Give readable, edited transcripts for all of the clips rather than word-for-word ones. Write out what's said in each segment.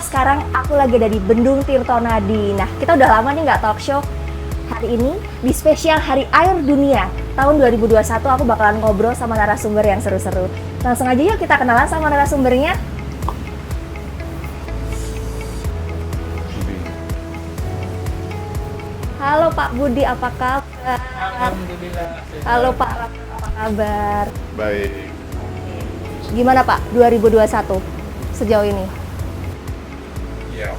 sekarang aku lagi ada di Bendung Tirtonadi. Nah, kita udah lama nih nggak talk show. Hari ini, di spesial Hari Air Dunia tahun 2021, aku bakalan ngobrol sama narasumber yang seru-seru. Langsung aja yuk kita kenalan sama narasumbernya. Halo Pak Budi, apa kabar? Alhamdulillah. Halo Pak Ramdan, apa kabar? Baik. Gimana Pak 2021 sejauh ini? Ya,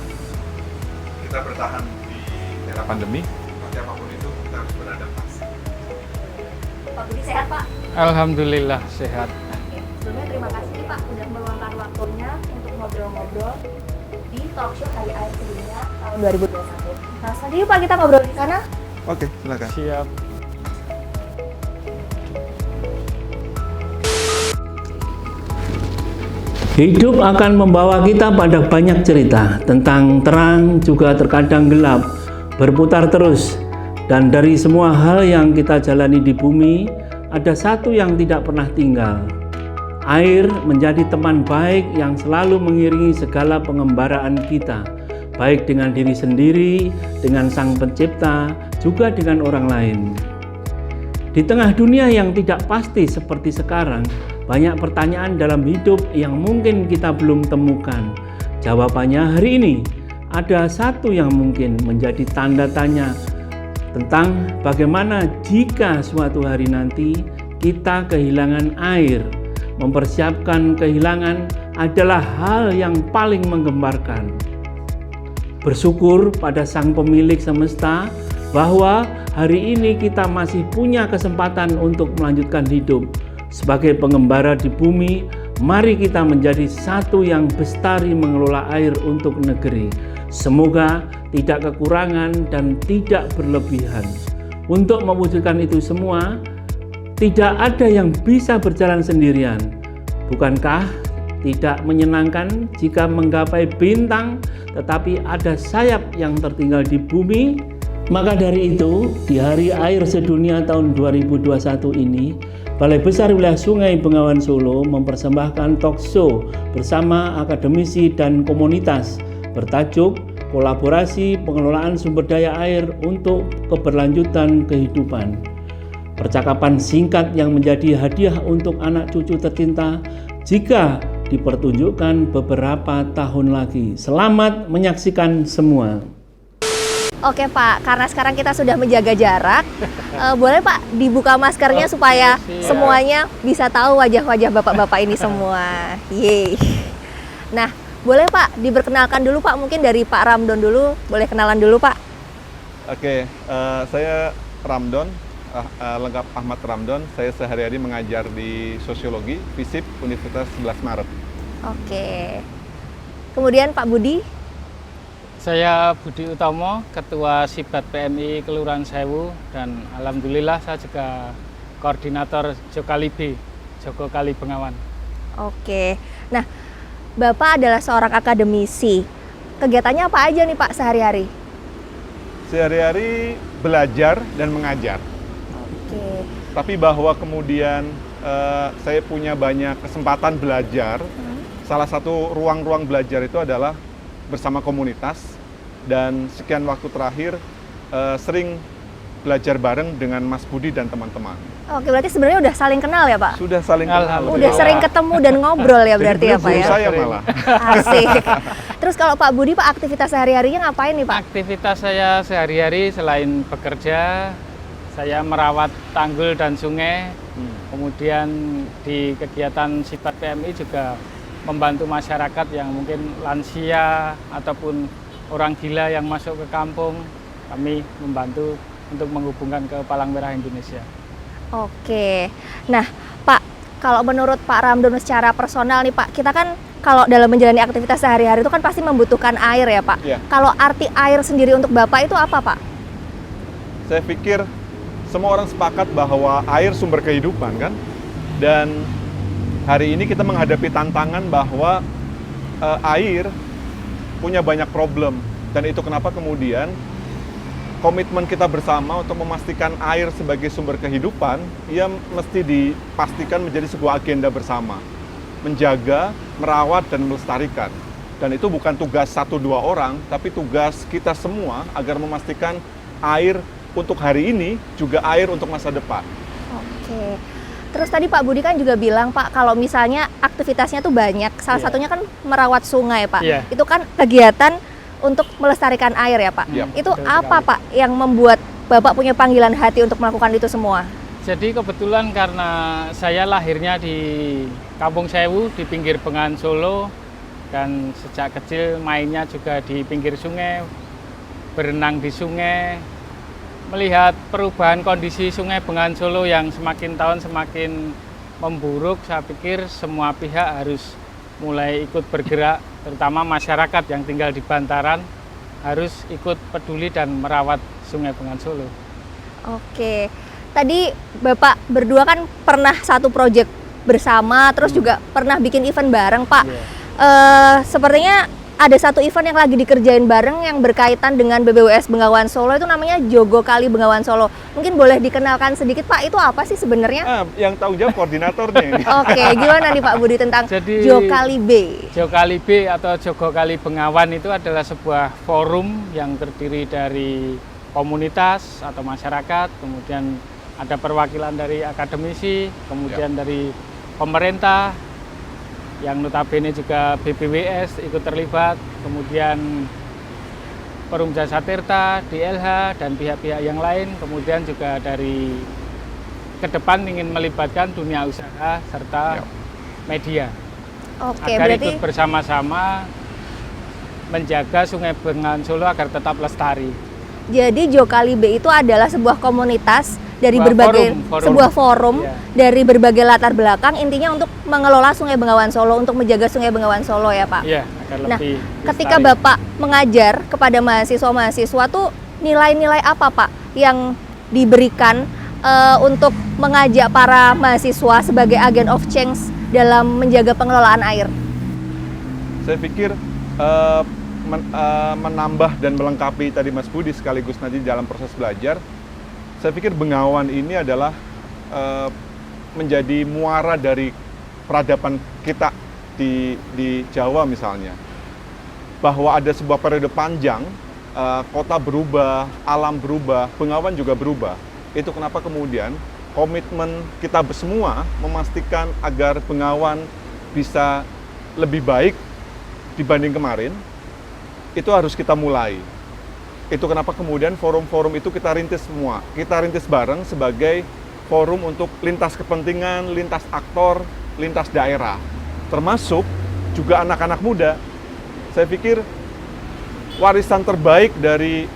kita bertahan di era pandemi. Seperti apapun itu, kita harus beradaptasi. Pak Budi sehat Pak? Alhamdulillah sehat. Oke, sebelumnya terima kasih nih Pak udah meluangkan waktunya untuk ngobrol-ngobrol di talk show Hari Air Sedunia tahun 2021. Langsung aja yuk Pak kita ngobrol di sana. Oke, silakan. Siap. Hidup akan membawa kita pada banyak cerita tentang terang juga terkadang gelap, berputar terus. Dan dari semua hal yang kita jalani di bumi, ada satu yang tidak pernah tinggal. Air menjadi teman baik yang selalu mengiringi segala pengembaraan kita, baik dengan diri sendiri, dengan Sang Pencipta, juga dengan orang lain. Di tengah dunia yang tidak pasti seperti sekarang, banyak pertanyaan dalam hidup yang mungkin kita belum temukan. Jawabannya hari ini, ada satu yang mungkin menjadi tanda tanya tentang bagaimana jika suatu hari nanti kita kehilangan air. Mempersiapkan kehilangan adalah hal yang paling menggembarkan. Bersyukur pada Sang Pemilik semesta bahwa hari ini kita masih punya kesempatan untuk melanjutkan hidup. Sebagai pengembara di bumi, mari kita menjadi satu yang bestari mengelola air untuk negeri. Semoga tidak kekurangan dan tidak berlebihan. Untuk mewujudkan itu semua, tidak ada yang bisa berjalan sendirian. Bukankah tidak menyenangkan jika menggapai bintang, tetapi ada sayap yang tertinggal di bumi? Maka dari itu, di Hari Air Sedunia tahun 2021 ini, Balai Besar Wilayah Sungai Bengawan Solo mempersembahkan talk show bersama akademisi dan komunitas bertajuk Kolaborasi Pengelolaan Sumber Daya Air untuk Keberlanjutan Kehidupan. Percakapan singkat yang menjadi hadiah untuk anak cucu tercinta jika dipertunjukkan beberapa tahun lagi. Selamat menyaksikan semua. Oke Pak, karena sekarang kita sudah menjaga jarak, boleh Pak dibuka maskernya supaya semuanya bisa tahu wajah-wajah bapak-bapak ini semua. Yeay. Nah, boleh Pak diperkenalkan dulu Pak, mungkin dari Pak Ramdan dulu, boleh kenalan dulu Pak. Oke, saya Ramdan, lengkap Ahmad Ramdan. Saya sehari-hari mengajar di Sosiologi, FISIP, Universitas 11 Maret. Oke. Kemudian Pak Budi. Saya Budi Utomo, Ketua Sibat PMI Kelurahan Sewu, dan alhamdulillah saya juga koordinator Jokalibi, Joko Kali Bengawan. Oke. Nah, Bapak adalah seorang akademisi. Kegiatannya apa aja nih Pak sehari-hari? Sehari-hari belajar dan mengajar. Oke. Tapi bahwa kemudian saya punya banyak kesempatan belajar. Salah satu ruang-ruang belajar itu adalah bersama komunitas, dan sekian waktu terakhir sering belajar bareng dengan Mas Budi dan teman-teman. Oke, berarti sebenarnya udah saling kenal ya Pak? Sudah saling kenal. Udah sering ketemu dan ngobrol ya berarti ya Pak ya? Saya malah. Asik. Terus kalau Pak Budi Pak, aktivitas sehari-harinya ngapain nih Pak? Aktivitas saya sehari-hari selain bekerja, saya merawat tanggul dan sungai. Kemudian di kegiatan Sibat PMI juga membantu masyarakat yang mungkin lansia ataupun orang gila yang masuk ke kampung. Kami membantu untuk menghubungkan ke Palang Merah Indonesia. Oke. Nah, Pak, kalau menurut Pak Ramdan secara personal nih Pak, kita kan kalau dalam menjalani aktivitas sehari-hari itu kan pasti membutuhkan air ya Pak. Iya. Kalau arti air sendiri untuk Bapak itu apa Pak? Saya pikir semua orang sepakat bahwa air sumber kehidupan kan, dan hari ini kita menghadapi tantangan bahwa air punya banyak problem, dan itu kenapa kemudian komitmen kita bersama untuk memastikan air sebagai sumber kehidupan, ia mesti dipastikan menjadi sebuah agenda bersama, menjaga, merawat, dan melestarikan. Dan itu bukan tugas 1-2 orang, tapi tugas kita semua agar memastikan air untuk hari ini juga air untuk masa depan. Oke. Terus tadi Pak Budi kan juga bilang Pak, kalau misalnya aktivitasnya tuh banyak, salah Iya. satunya kan merawat sungai Pak. Iya. Itu kan kegiatan untuk melestarikan air ya Pak. Iya. Itu Betul apa sekali. Pak yang membuat Bapak punya panggilan hati untuk melakukan itu semua? Jadi kebetulan karena saya lahirnya di Kampung Sewu di pinggir Bengawan Solo dan sejak kecil mainnya juga di pinggir sungai, berenang di sungai, melihat perubahan kondisi sungai Bengawan Solo yang semakin tahun semakin memburuk, saya pikir semua pihak harus mulai ikut bergerak, terutama masyarakat yang tinggal di bantaran harus ikut peduli dan merawat sungai Bengawan Solo. Oke. Tadi Bapak berdua kan pernah satu proyek bersama, terus juga pernah bikin event bareng Pak. Iya. Sepertinya ada satu event yang lagi dikerjain bareng yang berkaitan dengan BBWS Bengawan Solo, itu namanya Jogo Kali Bengawan Solo. Mungkin boleh dikenalkan sedikit Pak, itu apa sih sebenarnya? Yang tanggung jawab koordinatornya ini. Oke, gimana nih Pak Budi tentang Jadi- Jogo Kali B? Jogo Kali B atau Jogo Kali Bengawan itu adalah sebuah forum yang terdiri dari komunitas atau masyarakat, kemudian ada perwakilan dari akademisi, kemudian dari pemerintah, yang notabene juga BBWS ikut terlibat, kemudian Perum Jasa Tirta, DLH, dan pihak-pihak yang lain, kemudian juga dari ke depan ingin melibatkan dunia usaha serta Ya. media Oke, agar berarti ikut bersama-sama menjaga Sungai Bengawan Solo agar tetap lestari. jadi Jogo Kali B itu adalah sebuah komunitas dari Sebuah berbagai forum. sebuah forum Iya. dari berbagai latar belakang, intinya untuk mengelola Sungai Bengawan Solo, untuk menjaga Sungai Bengawan Solo ya Pak. Iya, agar Nah, lebih ketika lestari. Bapak mengajar kepada mahasiswa-mahasiswa tuh nilai-nilai apa Pak yang diberikan untuk mengajak para mahasiswa sebagai agent of change dalam menjaga pengelolaan air? Saya pikir menambah dan melengkapi tadi Mas Budi sekaligus nanti dalam proses belajar, saya pikir Bengawan ini adalah menjadi muara dari peradaban kita di Jawa misalnya. Bahwa ada sebuah periode panjang, kota berubah, alam berubah, Bengawan juga berubah. Itu kenapa kemudian komitmen kita semua memastikan agar Bengawan bisa lebih baik dibanding kemarin, itu harus kita mulai. Itu kenapa kemudian forum-forum itu kita rintis semua. Kita rintis bareng sebagai forum untuk lintas kepentingan, lintas aktor, lintas daerah. Termasuk juga anak-anak muda. Saya pikir warisan terbaik dari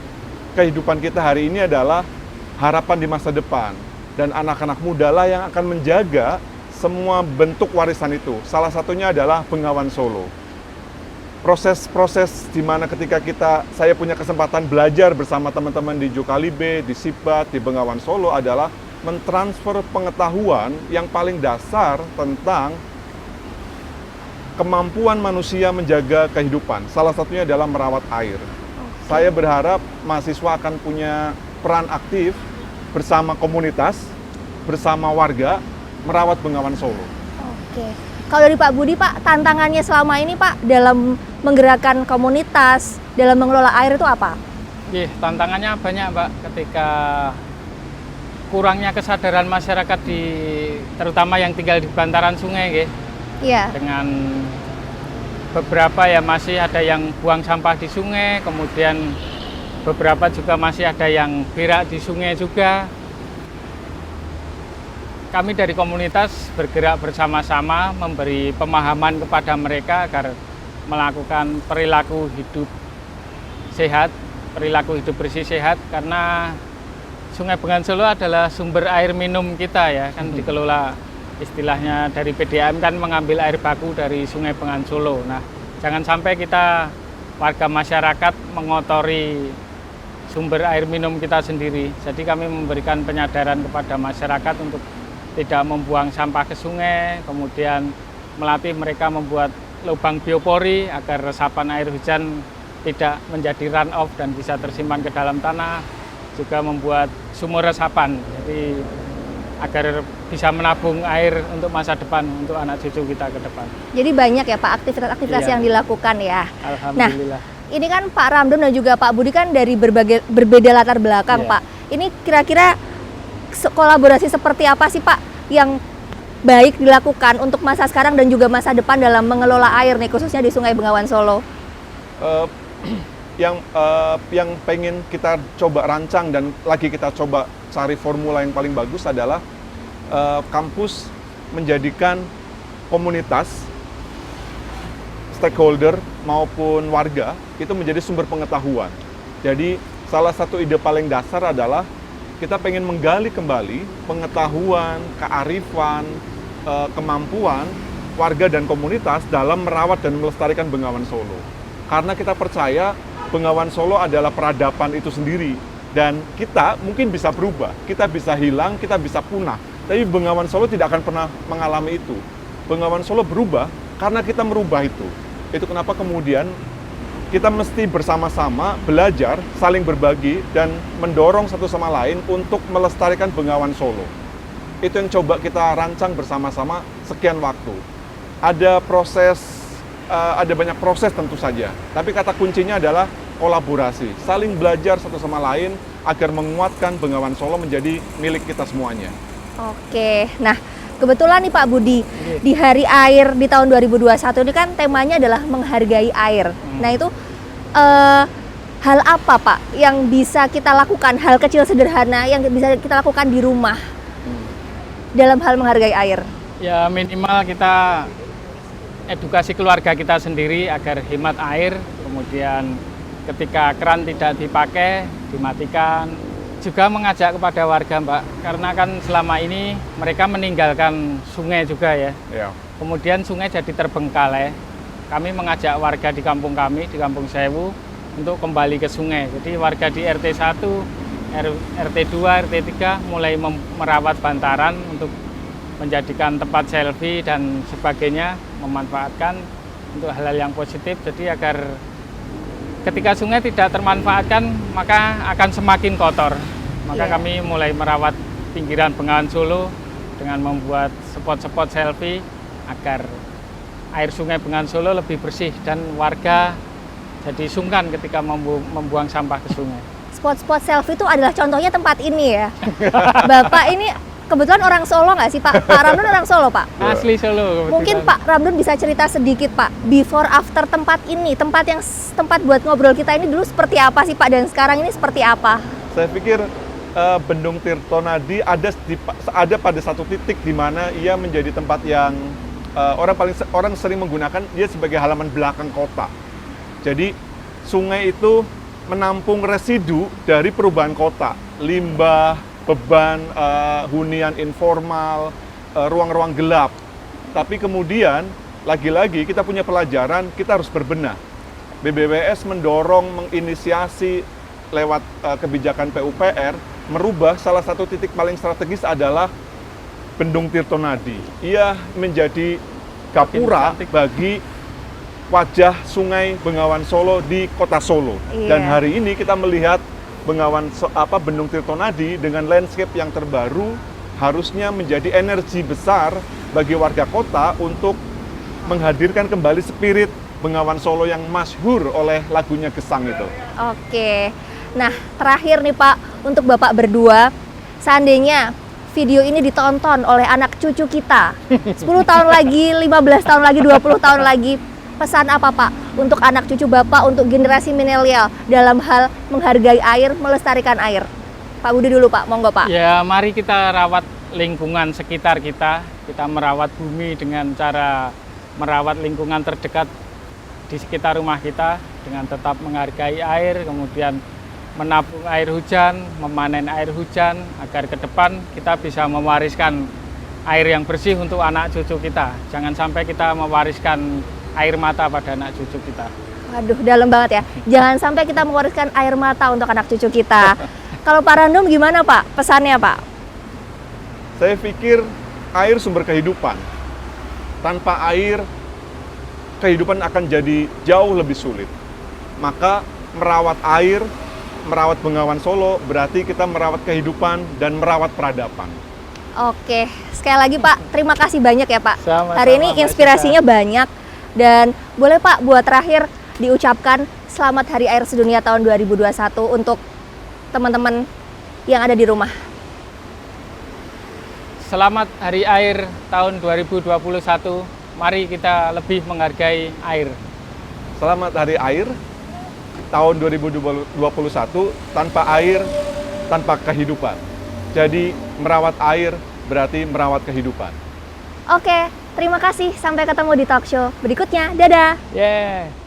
kehidupan kita hari ini adalah harapan di masa depan. Dan anak-anak muda lah yang akan menjaga semua bentuk warisan itu. Salah satunya adalah Bengawan Solo. Proses-proses di mana ketika saya punya kesempatan belajar bersama teman-teman di Jogo Kali B, di Sibat, di Bengawan Solo adalah mentransfer pengetahuan yang paling dasar tentang kemampuan manusia menjaga kehidupan. Salah satunya adalah merawat air. Saya berharap mahasiswa akan punya peran aktif bersama komunitas, bersama warga, merawat Bengawan Solo. Oke. Kalau dari Pak Budi Pak, tantangannya selama ini Pak dalam menggerakkan komunitas, dalam mengelola air itu apa? Tantangannya banyak Mbak, ketika kurangnya kesadaran masyarakat terutama yang tinggal di bantaran sungai nggih. Iya. Dengan beberapa ya masih ada yang buang sampah di sungai, kemudian beberapa juga masih ada yang berak di sungai juga. Kami dari komunitas bergerak bersama-sama memberi pemahaman kepada mereka agar melakukan perilaku hidup sehat, perilaku hidup bersih sehat, karena Sungai Bengawan Solo adalah sumber air minum kita ya, kan dikelola istilahnya dari PDAM kan mengambil air baku dari Sungai Bengawan Solo. Nah, jangan sampai kita warga masyarakat mengotori sumber air minum kita sendiri. Jadi kami memberikan penyadaran kepada masyarakat untuk tidak membuang sampah ke sungai, kemudian melatih mereka membuat lubang biopori agar resapan air hujan tidak menjadi run off dan bisa tersimpan ke dalam tanah, juga membuat sumur resapan. Jadi agar bisa menabung air untuk masa depan, untuk anak cucu kita ke depan. Jadi banyak ya Pak aktivitas-aktivitas Iya. yang dilakukan ya. Alhamdulillah. Ini kan Pak Ramdon dan juga Pak Budi kan dari berbeda latar belakang Iya. Pak. Ini kira-kira kolaborasi seperti apa sih Pak yang baik dilakukan untuk masa sekarang dan juga masa depan dalam mengelola air nih khususnya di Sungai Bengawan Solo? Yang pengen kita coba rancang dan lagi kita coba cari formula yang paling bagus adalah kampus menjadikan komunitas, stakeholder maupun warga itu menjadi sumber pengetahuan. Jadi salah satu ide paling dasar adalah kita pengen menggali kembali pengetahuan, kearifan, kemampuan warga dan komunitas dalam merawat dan melestarikan Bengawan Solo. Karena kita percaya Bengawan Solo adalah peradaban itu sendiri dan kita mungkin bisa berubah, kita bisa hilang, kita bisa punah. Tapi Bengawan Solo tidak akan pernah mengalami itu. Bengawan Solo berubah karena kita merubah itu. Itu kenapa kemudian kita mesti bersama-sama belajar, saling berbagi, dan mendorong satu sama lain untuk melestarikan Bengawan Solo. Itu yang coba kita rancang bersama-sama sekian waktu. Ada banyak proses tentu saja, tapi kata kuncinya adalah kolaborasi, saling belajar satu sama lain agar menguatkan Bengawan Solo menjadi milik kita semuanya. Oke, nah kebetulan nih Pak Budi, di Hari Air di tahun 2021 ini kan temanya adalah menghargai air. Nah itu hal apa Pak yang bisa kita lakukan, hal kecil sederhana yang bisa kita lakukan di rumah dalam hal menghargai air? Ya minimal kita edukasi keluarga kita sendiri agar hemat air, kemudian ketika keran tidak dipakai, dimatikan. Juga mengajak kepada warga Mbak, karena kan selama ini mereka meninggalkan sungai juga ya. Ya. Kemudian sungai jadi terbengkalai. Kami mengajak warga di kampung kami, di Kampung Sewu, untuk kembali ke sungai. Jadi warga di RT 1, RT 2, RT 3 mulai merawat bantaran untuk menjadikan tempat selfie dan sebagainya, memanfaatkan untuk hal-hal yang positif. Jadi agar ketika sungai tidak termanfaatkan, maka akan semakin kotor. Maka kami mulai merawat pinggiran Bengawan Solo dengan membuat spot-spot selfie agar air sungai Bengawan Solo lebih bersih dan warga jadi sungkan ketika membuang sampah ke sungai. Spot-spot selfie itu adalah contohnya tempat ini ya. Bapak ini kebetulan orang Solo nggak sih Pak? Pak Ramdon orang Solo Pak? Asli Solo. Mungkin Pak Ramdon bisa cerita sedikit Pak, before after tempat ini, tempat buat ngobrol kita ini dulu seperti apa sih Pak dan sekarang ini seperti apa? Saya pikir Bendung Tirtonadi ada pada satu titik di mana ia menjadi tempat yang orang sering menggunakan dia sebagai halaman belakang kota. Jadi sungai itu menampung residu dari perubahan kota, limbah, beban, hunian informal, ruang-ruang gelap. Tapi kemudian lagi-lagi kita punya pelajaran, kita harus berbenah. BBWS mendorong, menginisiasi lewat kebijakan PUPR merubah salah satu titik paling strategis adalah Bendung Tirtonadi. Ia menjadi gapura bagi wajah sungai Bengawan Solo di kota Solo. Iya. Dan hari ini kita melihat Bendung Tirtonadi dengan landscape yang terbaru harusnya menjadi energi besar bagi warga kota untuk menghadirkan kembali spirit Bengawan Solo yang masyhur oleh lagunya Gesang itu. Oke, nah terakhir nih Pak, untuk Bapak berdua, seandainya video ini ditonton oleh anak cucu kita 10 tahun lagi, 15 tahun lagi, 20 tahun lagi, pesan apa Pak untuk anak cucu Bapak, untuk generasi milenial dalam hal menghargai air, melestarikan air? Pak Budi dulu Pak, monggo Pak. Ya mari kita rawat lingkungan sekitar kita merawat bumi dengan cara merawat lingkungan terdekat di sekitar rumah kita dengan tetap menghargai air, kemudian menabung air hujan, memanen air hujan, agar ke depan kita bisa mewariskan air yang bersih untuk anak cucu kita. Jangan sampai kita mewariskan air mata pada anak cucu kita. Waduh, dalam banget ya. Jangan sampai kita mewariskan air mata untuk anak cucu kita. Kalau Pak Ramdon gimana Pak pesannya Pak? Saya pikir air sumber kehidupan. Tanpa air, kehidupan akan jadi jauh lebih sulit. Maka merawat air, merawat Bengawan Solo berarti kita merawat kehidupan dan merawat peradaban. Oke, sekali lagi Pak, terima kasih banyak ya Pak. Sama-sama, Hari ini Mbak inspirasinya banyak. Dan boleh Pak buat terakhir diucapkan selamat Hari Air Sedunia tahun 2021 untuk teman-teman yang ada di rumah. Selamat Hari Air tahun 2021. Mari kita lebih menghargai air. Selamat Hari Air tahun 2021. Tanpa air, tanpa kehidupan. Jadi merawat air berarti merawat kehidupan. Oke, terima kasih. Sampai ketemu di talk show berikutnya. Dadah! Yeah.